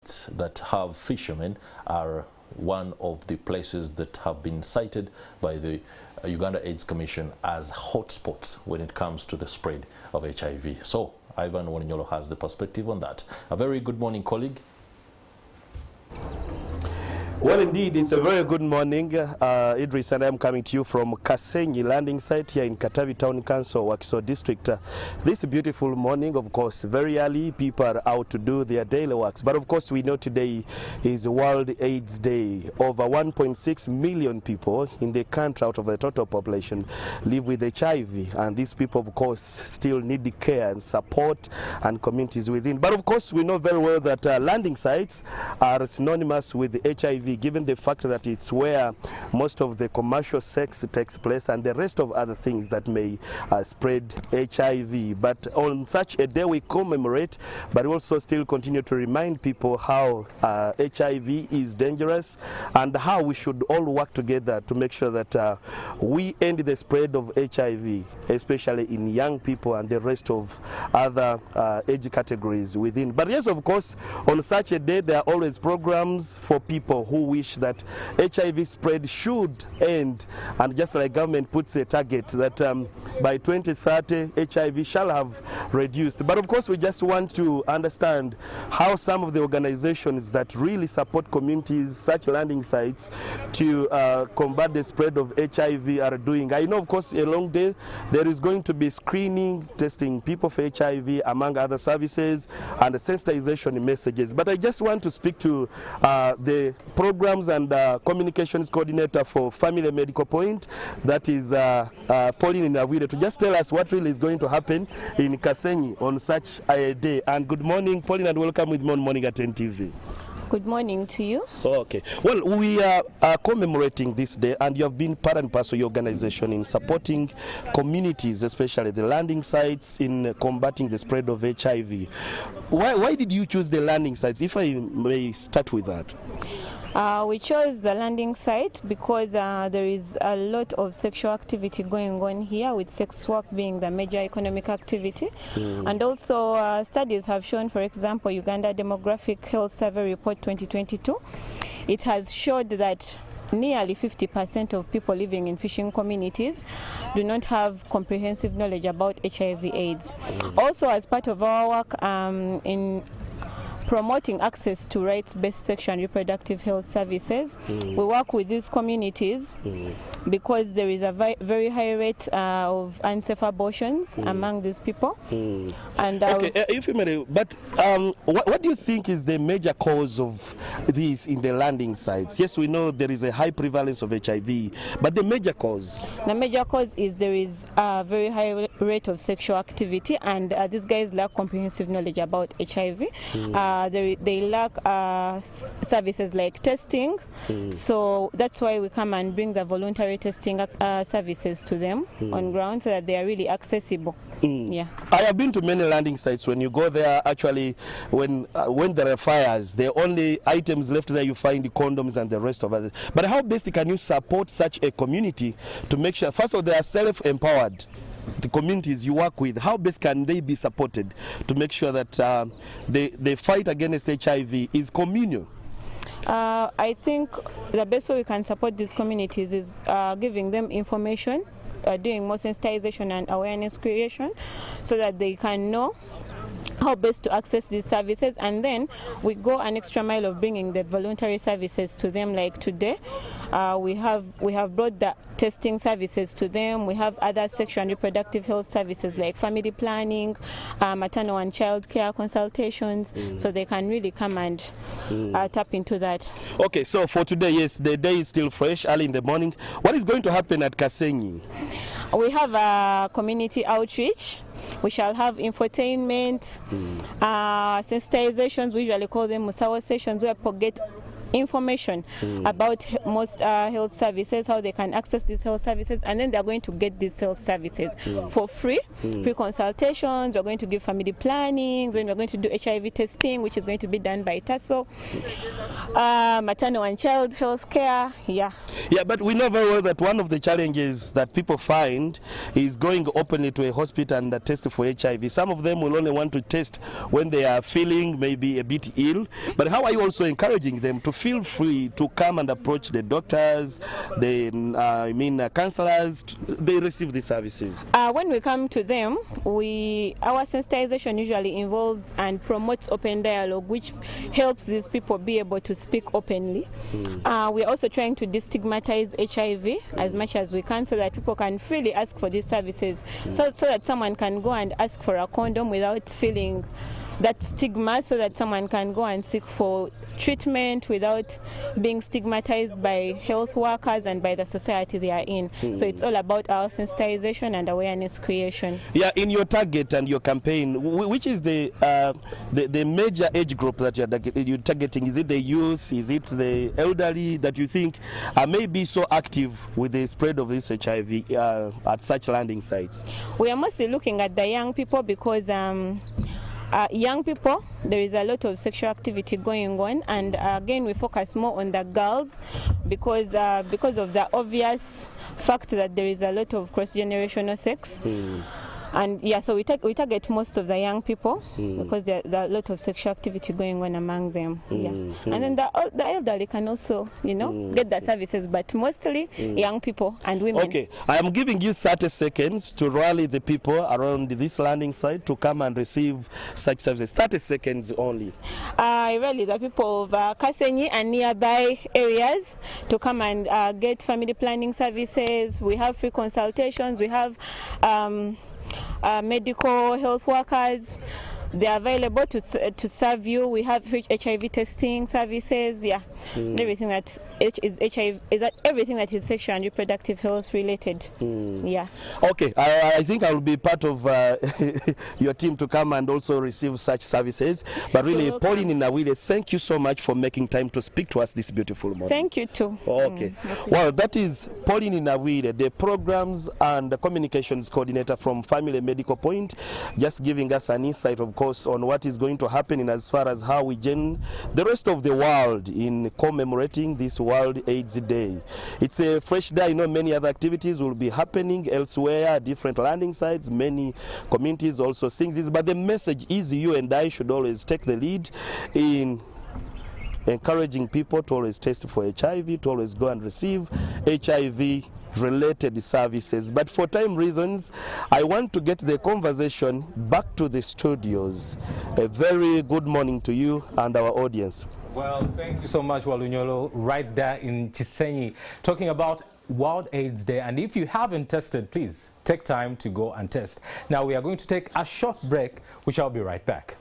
states that have fishermen are one of the places that have been cited by the Uganda AIDS Commission as hotspots when it comes to the spread of HIV. So Ivan Waninyolo has the perspective on that. A very good morning, colleague. Well, indeed, it's a very good morning, Idris, and I'm coming to you from Kasenyi landing site here in Katavi Town Council, Wakiso District. This beautiful morning, of course, very early, people are out to do their daily works. But of course, we know today is World AIDS Day. Over 1.6 million people in the country out of the total population live with HIV. And these people, of course, still need the care and support and communities within. But of course, we know very well that landing sites are synonymous with HIV, given the fact that it's where most of the commercial sex takes place and the rest of other things that may spread HIV. But on such a day we commemorate, but we also still continue to remind people how HIV is dangerous and how we should all work together to make sure that we end the spread of HIV, especially in young people and the rest of other age categories within. But yes, of course, on such a day there are always programs for people who wish that HIV spread should end, and just like government puts a target that by 2030 HIV shall have reduced. But of course we just want to understand how some of the organizations that really support communities, such landing sites, to combat the spread of HIV are doing. I know, of course, along there is going to be screening, testing people for HIV, among other services, and sensitization messages. But I just want to speak to the programs and communications coordinator for Family Medical Point, that is Pauline Inawire, to just tell us what really is going to happen in Kasenyi on such a day. And good morning, Pauline, and welcome with me on Morning at 10 TV. Good morning to you. Okay. Well, we are commemorating this day, and you have been part and parcel of your organization in supporting communities, especially the landing sites, in combating the spread of HIV. Why did you choose the landing sites, if I may start with that? We chose the landing site because there is a lot of sexual activity going on here, with sex work being the major economic activity. And also studies have shown, for example, Uganda Demographic Health Survey Report 2022, it has showed that nearly 50% of people living in fishing communities do not have comprehensive knowledge about HIV/AIDS. Also, as part of our work in promoting access to rights-based sexual and reproductive health services, we work with these communities because there is a very high rate of unsafe abortions among these people. And okay, if you may, but what do you think is the major cause of this in the landing sites? Yes, we know there is a high prevalence of HIV, but the major cause? The major cause is there is a very high rate of sexual activity, and these guys lack comprehensive knowledge about HIV. They lack services like testing, so that's why we come and bring the voluntary testing services to them on ground, so that they are really accessible. Yeah, I have been to many landing sites. When you go there, actually, when there are fires, the only items left there you find the condoms and the rest of it. But how best can you support such a community to make sure, first of all, they are self-empowered? The communities you work with, how best can they be supported to make sure that the fight against HIV is communal? I think the best way we can support these communities is giving them information, doing more sensitization and awareness creation, so that they can know how best to access these services. And then we go an extra mile of bringing the voluntary services to them. Like today, we have brought the testing services to them. We have other sexual and reproductive health services like family planning, maternal and child care consultations, so they can really come and tap into that. Okay, so for today, yes, the day is still fresh, early in the morning. What is going to happen at Kasenyi? We have a community outreach. We shall have infotainment, sensitizations, we usually call them Musawa sessions, where people get information about most health services, how they can access these health services, and then they're going to get these health services for free. Free consultations, we're going to give family planning, then we're going to do HIV testing, which is going to be done by TASO, maternal and child health care. Yeah, but we know very well that one of the challenges that people find is going openly to a hospital and test for HIV. Some of them will only want to test when they are feeling maybe a bit ill, but how are you also encouraging them to feel free to come and approach the doctors, the counselors? They receive the services. When we come to them, our sensitization usually involves and promotes open dialogue, which helps these people be able to speak openly. We're also trying to destigmatize HIV as much as we can, so that people can freely ask for these services, so that someone can go and ask for a condom without feeling that stigma, so that someone can go and seek for treatment without being stigmatized by health workers and by the society they are in. So it's all about our sensitization and awareness creation. Yeah, in your target and your campaign, which is the major age group that you're targeting? Is it the youth? Is it the elderly that you think may be so active with the spread of this HIV at such landing sites? We are mostly looking at the young people because young people, there is a lot of sexual activity going on, and again we focus more on the girls because of the obvious fact that there is a lot of cross-generational sex. And yeah, so we target most of the young people because there are a lot of sexual activity going on among them. And then the elderly can also, get the services, but mostly young people and women. Okay, I am giving you 30 seconds to rally the people around this landing site to come and receive such services. 30 seconds only. I rally the people of Kasenyi and nearby areas to come and get family planning services. We have free consultations. We have medical health workers. They are available to serve you. We have HIV testing services. Yeah, everything that is HIV, everything that is sexual and reproductive health related. Yeah. Okay, I think I will be part of your team to come and also receive such services. But really, Pauline Nawile, thank you so much for making time to speak to us this beautiful morning. Thank you too. Okay. Well, that is Pauline Nawile, the programs and the communications coordinator from Family Medical Point, just giving us an insight, of course, on what is going to happen in as far as how we join the rest of the world in commemorating this World AIDS Day. It's a fresh day. Many other activities will be happening elsewhere, different landing sites, many communities also sing this, but the message is you and I should always take the lead in encouraging people to always test for HIV, to always go and receive HIV related services. But for time reasons, I want to get the conversation back to the studios. A very good morning to you and our audience. Well, thank you so much, Walunyolo, right there in Chisenyi, talking about World AIDS Day. And if you haven't tested, please take time to go and test. Now we are going to take a short break, which I'll be right back.